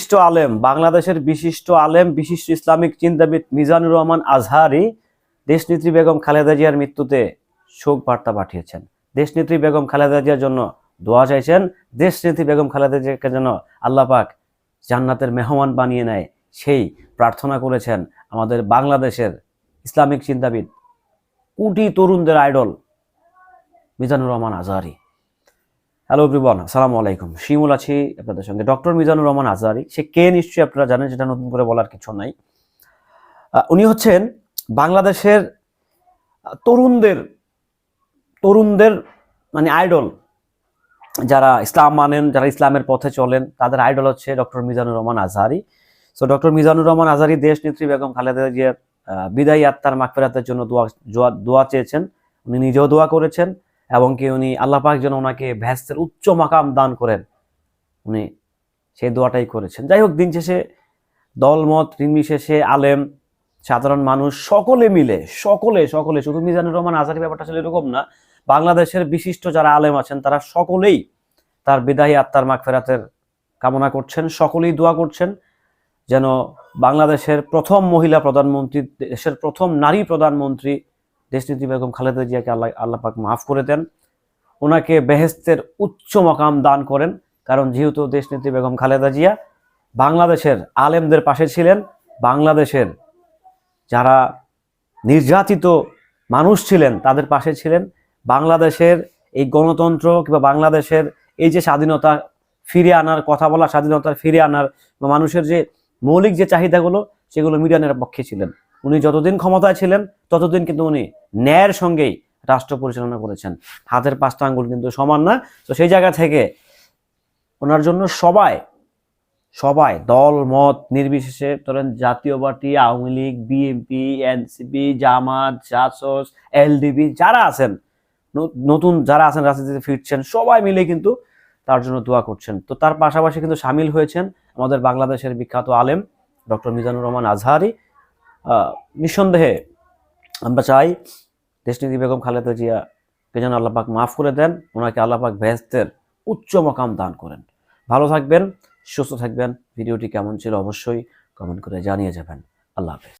বিশিষ্ট আলেম, বাংলাদেশের বিশিষ্ট আলেম, বিশিষ্ট ইসলামিক চিন্তাবিদ মিজানুর রহমান আজহারী দেশনেত্রী বেগম খালেদা জিয়ার মৃত্যুতে শোক বার্তা পাঠিয়েছেন। দেশনেত্রী বেগম খালেদা জিয়ার জন্য দোয়া চাইছেন। দেশনেত্রী বেগম খালেদা জিয়াকে যেন আল্লাহ পাক জান্নাতের মেহমান বানিয়ে নেয়, সেই প্রার্থনা করেছেন আমাদের বাংলাদেশের ইসলামিক চিন্তাবিদ, কোটি তরুণদের idol Mizanur Rahman Azhari. Hello everyone, আসসালামু আলাইকুম। শিমুল আছি আপনাদের সঙ্গে। ডক্টর মিজানুর রহমান আজহারী, সে কে নিশ্চয়ই আপনারা জানেন, সেটা নতুন করে বলার কিছু নাই। উনি হচ্ছেন বাংলাদেশের তরুণদের তরুণদের মানে আইডল, যারা ইসলাম মানেন, যারা ইসলামের পথে চলেন, তাদের আইডল হচ্ছে doctor Mizanur Rahman Azhari. So doctor Mizanur Rahman Azhari দেশ নেত্রী বেগম খালেদা জিয়ার বিদায়ী আত্মার মাগফিরাতের জন্য দোয়া চেয়েছেন। উনি নিজেও দোয়া করেছেন এবং কি উনি আল্লাহ পাক যেন ওনাকে ভেস্তের উচ্চ মাকাম দান করেন, উনি সেই দোয়াটাই করেছেন। যাই হোক, দিন শেষে দলমত নির্বিশেষে আলেম, সাধারণ মানুষ সকলে মিলে সকলে শুধু মিজানুর রহমান আজহারী ব্যাপারটা আসলে এরকম না, বাংলাদেশের বিশিষ্ট যারা আলেম আছেন তারা সকলেই তার বিদায়ী আত্মার মাগফিরাতের কামনা করছেন, সকলেই দোয়া করছেন যেন বাংলাদেশের প্রথম মহিলা প্রধানমন্ত্রী, দেশের প্রথম নারী প্রধানমন্ত্রী দেশনেত্রী বেগম খালেদা জিয়াকে আল্লাহ পাক মাফ করে দেন, ওনাকে বেহেশতের উচ্চ মাকাম দান করেন। কারণ যেহেতু দেশনেত্রী বেগম খালেদা জিয়া বাংলাদেশের আলেমদের পাশে ছিলেন, বাংলাদেশের যারা নির্যাতিত মানুষ ছিলেন তাদের পাশে ছিলেন, বাংলাদেশের এই গণতন্ত্র কিংবা বাংলাদেশের এই যে স্বাধীনতা ফিরে আনার কথা বলা, স্বাধীনতা ফিরে আনার বা মানুষের যে মৌলিক যে চাহিদাগুলো, সেগুলো মিটানোর পক্ষে ছিলেন। উনি যতদিন ক্ষমতায় ছিলেন ততদিন কিন্তু উনি ন্যায়ের সঙ্গেই রাষ্ট্র পরিচালনা করেছেন। হাতের পাঁচটা আঙ্গুল কিন্তু সমান না। তো সেই জায়গা থেকে ওনার জন্য সবাই দল মত নির্বিশেষে, ধরেন Jatiya Party, Awami League, BNP, NCP, Jamaat, Jasas, LDP, যারা আছেন, নতুন যারা আছেন রাজনীতিতে ফিরছেন, সবাই মিলে কিন্তু তার জন্য দোয়া করছেন। তো তার পাশাপাশি কিন্তু সামিল হয়েছেন আমাদের বাংলাদেশের বিখ্যাত আলেম ডক্টর মিজানুর রহমান আজহারী। নিঃসন্দেহে আমরা চাই দেশনেত্রী বেগম খালেদা জিয়াকে যেন আল্লাহ পাক মাফ করে দেন, ওনাকে আল্লাহ পাক বেহেশতের উচ্চ মাকাম দান করেন। ভালো থাকবেন, সুস্থ থাকবেন। ভিডিওটি কেমন ছিল অবশ্যই কমেন্ট করে জানিয়ে যাবেন। আল্লাহ হাফেজ।